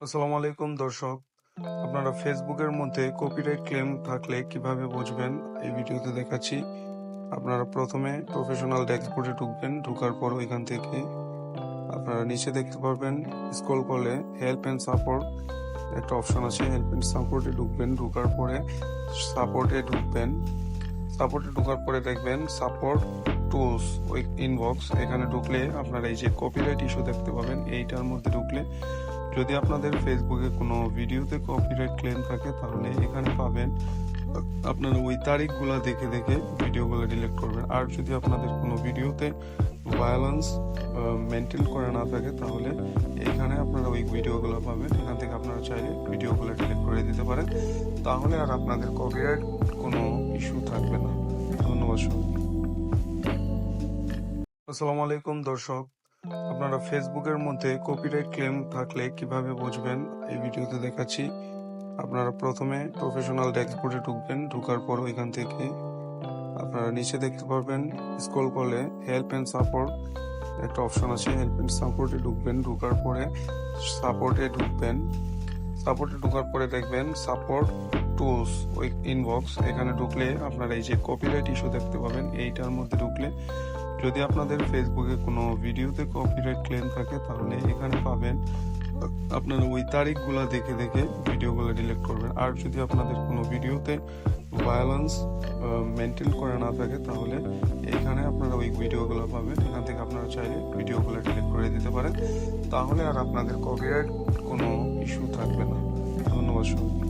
আসসালামু আলাইকুম দর্শক, আপনারা ফেসবুকের মধ্যে কপিরাইট ক্লেম থাকলে কিভাবে বুঝবেন এই ভিডিওতে দেখাচ্ছি। আপনারা প্রথমে প্রফেশনাল ড্যাশবোর্ডে ঢুকবেন। ঢোকার পর ওইখান থেকে আপনারা নিচে দেখতে পারবেন, স্ক্রল করলে হেল্প এন্ড সাপোর্ট একটা অপশন আছে। হেল্প এন্ড সাপোর্টে ঢুকবেন। ঢোকার পরে সাপোর্টে ঢুকবেন। সাপোর্টে ঢোকার পরে দেখবেন সাপোর্ট টুলস ওই ইনবক্স। এখানে ঢুকলে আপনারা এই যে কপিরাইট ইস্যু দেখতে পাবেন। এইটার মধ্যে ঢুকলে যদি আপনাদের ফেসবুকে কোনো ভিডিওতে কপিরাইট ক্লেম থাকে তাহলে এখানে পাবেন। আপনারা ওই তারিখগুলো দেখে দেখে ভিডিওগুলো ডিলিট করবেন। আর যদি আপনাদের কোনো ভিডিওতে ভায়োলেন্স মেনটেন করে না থাকে তাহলে এখানে আপনারা ওই ভিডিওগুলো পাবেন। এখান থেকে আপনারা চাইলে ভিডিওগুলো ডিলিট করে দিতে পারেন। তাহলে আর আপনাদের কপিরাইট কোনো ইস্যু থাকবে না। ধন্যবাদ সবাইকে। আসসালামু আলাইকুম দর্শক, আপনারা ফেসবুকের মধ্যে কপিরাইট ক্লেম থাকলে কিভাবে বুঝবেন এই ভিডিওতে দেখাচ্ছি। আপনারা প্রথমে প্রফেশনাল ড্যাশবোর্ডে ঢুকবেন। ঢোকার পর ওইখান থেকে আপনারা নিচে দেখতে পারবেন, স্ক্রল করলে হেল্প এন্ড সাপোর্ট একটা অপশন আছে। হেল্প এন্ড সাপোর্টে ঢুকবেন। ঢোকার পরে সাপোর্টে ঢুকবেন। সাপোর্টে ঢোকার পরে দেখবেন সাপোর্ট টুলস ওই ইনবক্স। এখানে ঢুকলে আপনারা এই যে কপিরাইট ইস্যু দেখতে পাবেন। এইটার মধ্যে ঢুকলে যদি আপনাদের ফেসবুকে কোনো ভিডিওতে কপিরাইট ক্লেম থাকে তাহলে এখানে পাবেন। আপনারা ওই তারিখগুলো দেখে দেখে ভিডিওগুলো ডিলিট করবেন। আর যদি আপনাদের কোনো ভিডিওতে ভায়োলেন্স মেনটেন করে না থাকে তাহলে এখানে আপনারা ওই ভিডিওগুলো পাবেন। এখান থেকে আপনারা চাইলে ভিডিওগুলো ডিলিট করে দিতে পারেন। তাহলে আর আপনাদের কপিরাইট কোনো ইস্যু থাকবে না। ধন্যবাদ সবাইকে।